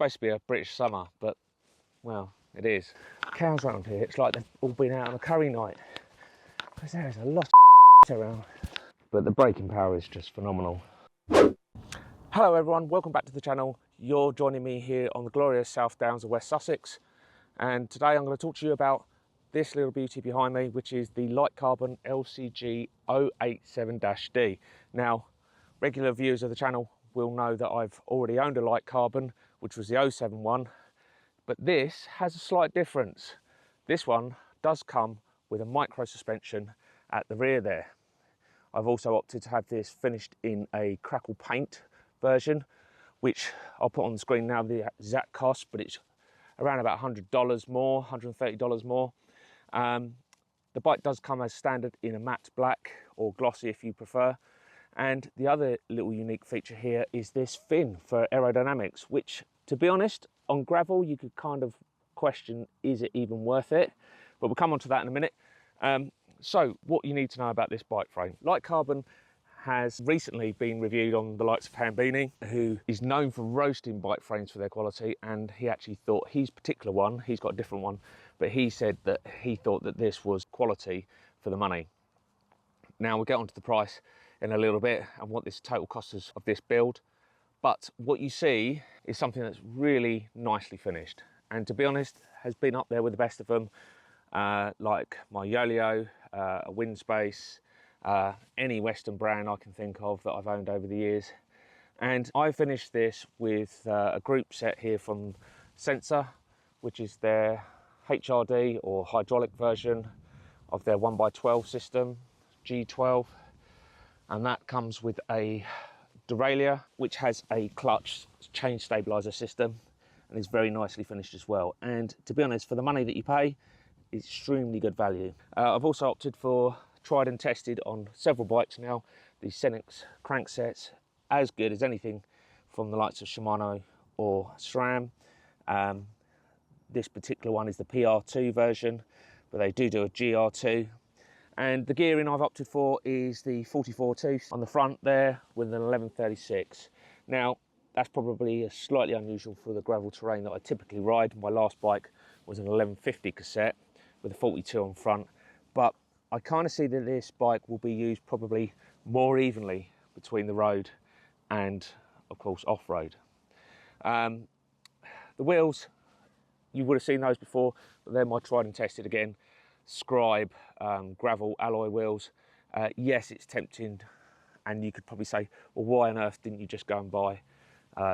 supposed to be a British summer, but, well, it is. Cows around here, it's like they've all been out on a curry night, because there is a lot of around. But the braking power is just phenomenal. Hello everyone, welcome back to the channel. You're joining me here on the glorious South Downs of West Sussex, and today I'm going to talk to you about this little beauty behind me, which is the LightCarbon LCG087-D. Now, regular viewers of the channel will know that I've already owned a LightCarbon, which was the 07 one, but this has a slight difference. This one does come with a micro suspension at the rear there. I've also opted to have this finished in a crackle paint version, which I'll put on the screen now the exact cost, but it's around about $100 more, $130 more. The bike does come as standard in a matte black or glossy if you prefer. And the other little unique feature here is this fin for aerodynamics, which, to be honest, on gravel you could kind of question, is it even worth it? But we'll come on to that in a minute. So what you need to know about this bike frame. LightCarbon has recently been reviewed on the likes of Hambini, who is known for roasting bike frames for their quality, and he actually thought his particular one, he's got a different one, but he said that he thought that this was quality for the money. Now we'll get onto the price in a little bit and what this total cost is of this build, but what you see is something that's really nicely finished, and to be honest has been up there with the best of them, like my Yolio, a Windspace, any Western brand I can think of that I've owned over the years. And I finished this with a group set here from Sensah, which is their HRD or hydraulic version of their 1x12 system, G12. And that comes with a derailleur, which has a clutch change stabilizer system and is very nicely finished as well. And to be honest, for the money that you pay, it's extremely good value. I've also opted for tried and tested on several bikes now, the Senicx cranksets, as good as anything from the likes of Shimano or SRAM. This particular one is the PR2 version, but they do a GR2. And the gearing I've opted for is the 44 tooth on the front there with an 1136. Now, that's probably slightly unusual for the gravel terrain that I typically ride. My last bike was an 1150 cassette with a 42 on front, but I kind of see that this bike will be used probably more evenly between the road and, of course, off-road. The wheels, you would have seen those before, but they're my tried and tested again. Scribe gravel alloy wheels. Yes, it's tempting, and you could probably say, well, why on earth didn't you just go and buy,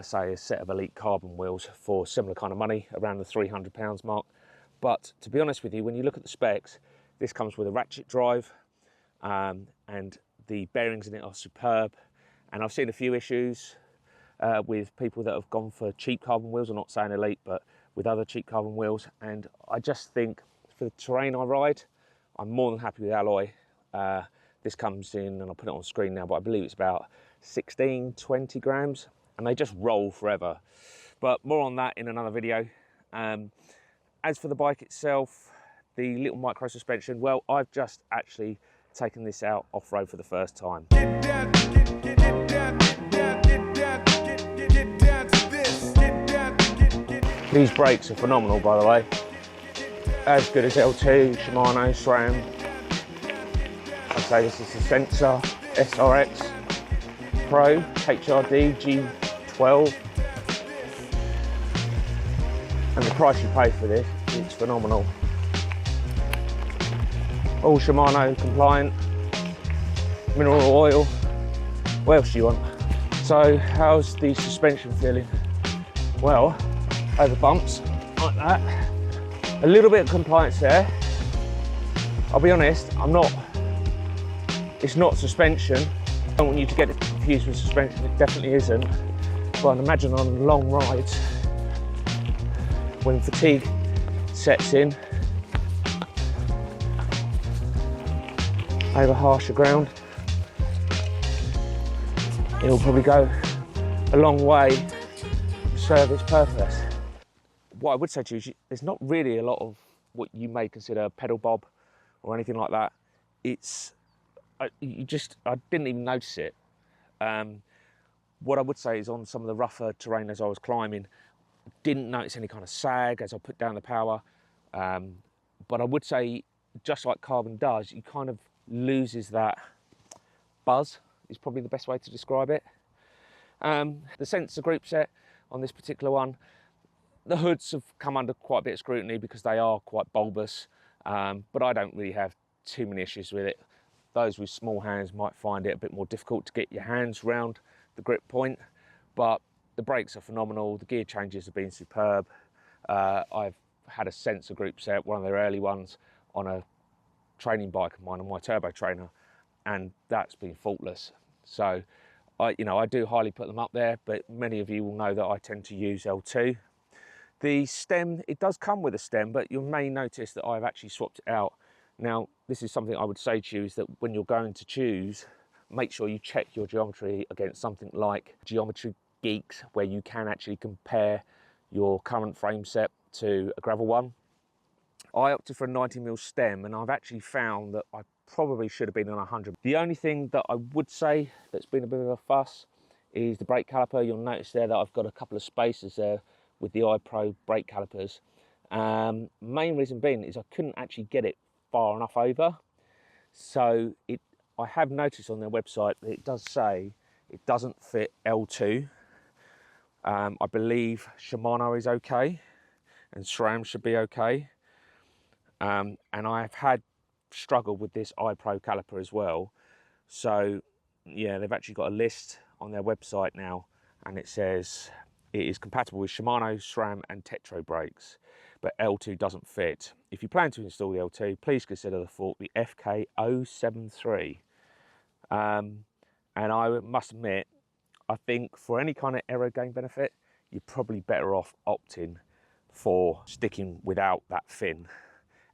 say, a set of LightCarbon wheels for similar kind of money, around the £300 mark? But to be honest with you, when you look at the specs, this comes with a ratchet drive, and the bearings in it are superb. And I've seen a few issues with people that have gone for cheap carbon wheels. I'm not saying elite, but with other cheap carbon wheels. And I just think for the terrain I ride, I'm more than happy with alloy. This comes in, and I'll put it on screen now, but I believe it's about 16, 20 grams, and they just roll forever. But more on that in another video. As for the bike itself, the little micro suspension, well, I've just actually taken this out off-road for the first time. These brakes are phenomenal, by the way. As good as L2, Shimano, SRAM. I'd say this is the Sensah SRX Pro HRD G12. And the price you pay for this, it's phenomenal. All Shimano compliant, mineral oil. What else do you want? So how's the suspension feeling? Well, over bumps like that. A little bit of compliance there. I'll be honest, it's not suspension. I don't want you to get it confused with suspension, it definitely isn't. But I'd imagine on long rides, when fatigue sets in, over harsher ground, it'll probably go a long way to serve its purpose. What I would say to you is there's not really a lot of what you may consider pedal bob or anything like that. I didn't even notice it. What I would say is on some of the rougher terrain as I was climbing, didn't notice any kind of sag as I put down the power. But I would say, just like carbon does, you kind of loses that buzz, is probably the best way to describe it. The Sensah Groupset on this particular one, the hoods have come under quite a bit of scrutiny because they are quite bulbous, but I don't really have too many issues with it. Those with small hands might find it a bit more difficult to get your hands round the grip point, but the brakes are phenomenal, the gear changes have been superb. I've had a Sensah Groupset, one of their early ones, on a training bike of mine, on my turbo trainer, and that's been faultless. So I do highly put them up there, but many of you will know that I tend to use L2. The stem, it does come with a stem, but you may notice that I've actually swapped it out. Now, this is something I would say to you, is that when you're going to choose, make sure you check your geometry against something like Geometry Geeks, where you can actually compare your current frame set to a gravel one. I opted for a 90mm stem, and I've actually found that I probably should have been on 100. The only thing that I would say that's been a bit of a fuss is the brake caliper. You'll notice there that I've got a couple of spaces there with the iPro brake calipers. Main reason being is I couldn't actually get it far enough over. So I have noticed on their website that it does say it doesn't fit L2. I believe Shimano is okay and SRAM should be okay. And I've had struggled with this iPro caliper as well. So yeah, they've actually got a list on their website now, and it says it is compatible with Shimano, SRAM and Tetro brakes, but L2 doesn't fit. If you plan to install the L2, please consider the fork, the FK073. And I must admit, I think for any kind of aero gain benefit, you're probably better off opting for sticking without that fin,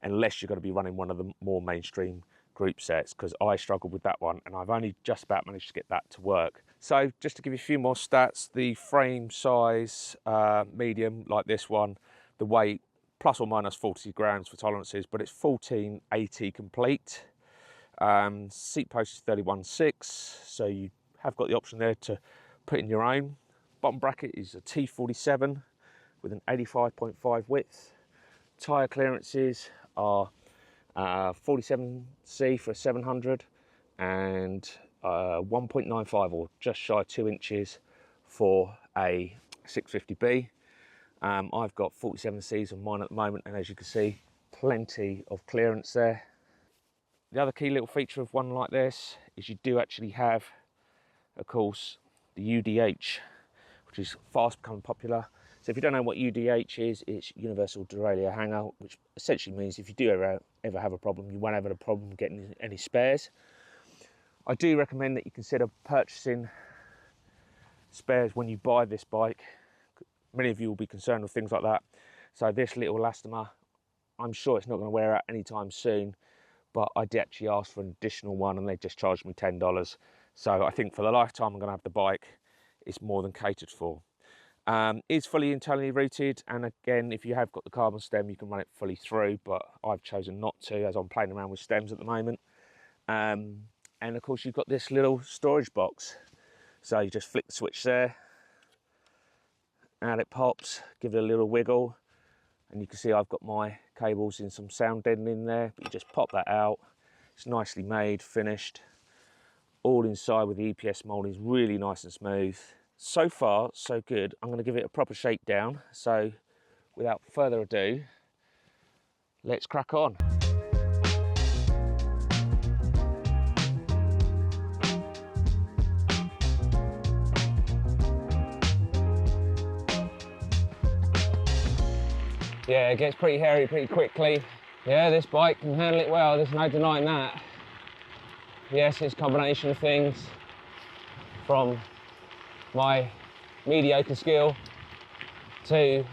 unless you're going to be running one of the more mainstream group sets, because I struggled with that one and I've only just about managed to get that to work. So just to give you a few more stats, the frame size, medium like this one, the weight plus or minus 40 grams for tolerances, but it's 1480 complete. Seat post is 31.6, so you have got the option there to put in your own. Bottom bracket is a T47 with an 85.5 width. Tyre clearances are 47C for a 700 and 1.95 or just shy of 2 inches for a 650B. I've got 47Cs on mine at the moment, and as you can see, plenty of clearance there. The other key little feature of one like this is you do actually have, of course, the UDH, which is fast becoming popular. So if you don't know what UDH is, it's Universal Derailleur Hanger, which essentially means if you do ever have a problem, you won't have a problem getting any spares. I do recommend that you consider purchasing spares when you buy this bike. Many of you will be concerned with things like that. So this little elastomer, I'm sure it's not going to wear out anytime soon, but I did actually ask for an additional one and they just charged me $10. So I think for the lifetime I'm going to have the bike, it's more than catered for. Is fully internally routed, and again, if you have got the carbon stem, you can run it fully through, but I've chosen not to as I'm playing around with stems at the moment. And of course you've got this little storage box, so you just flick the switch there and it pops, give it a little wiggle, and you can see I've got my cables in some sound deadening there, but you just pop that out. It's nicely made, finished, all inside with the EPS mouldings, really nice and smooth. So far, so good. I'm going to give it a proper shakedown. So without further ado, let's crack on. Yeah, it gets pretty hairy pretty quickly. Yeah, this bike can handle it well, there's no denying that. Yes, it's a combination of things, from my mediocre skill to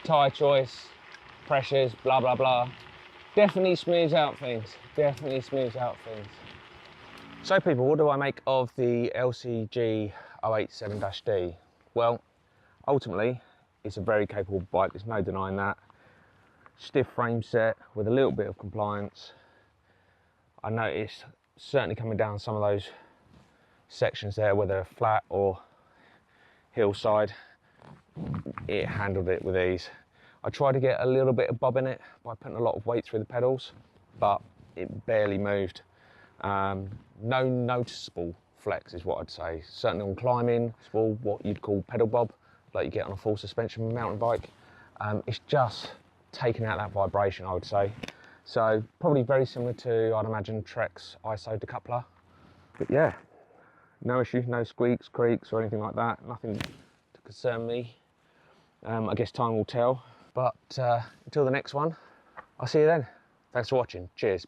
tyre choice, pressures, blah blah blah. Definitely smooths out things, definitely smooths out things. So people, what do I make of the LCG087-D? Well, ultimately it's a very capable bike, there's no denying that. Stiff frame set with a little bit of compliance. I noticed certainly coming down some of those sections there, whether flat or hillside, it handled it with ease. I tried to get a little bit of bob in it by putting a lot of weight through the pedals, but it barely moved. No noticeable flex is what I'd say. Certainly on climbing, what you'd call pedal bob, like you get on a full suspension mountain bike. It's just taking out that vibration, I would say. So probably very similar to, I'd imagine, Trek's ISO decoupler. But yeah, no issue, no squeaks, creaks or anything like that. Nothing to concern me. I guess time will tell. But until the next one, I'll see you then. Thanks for watching. Cheers.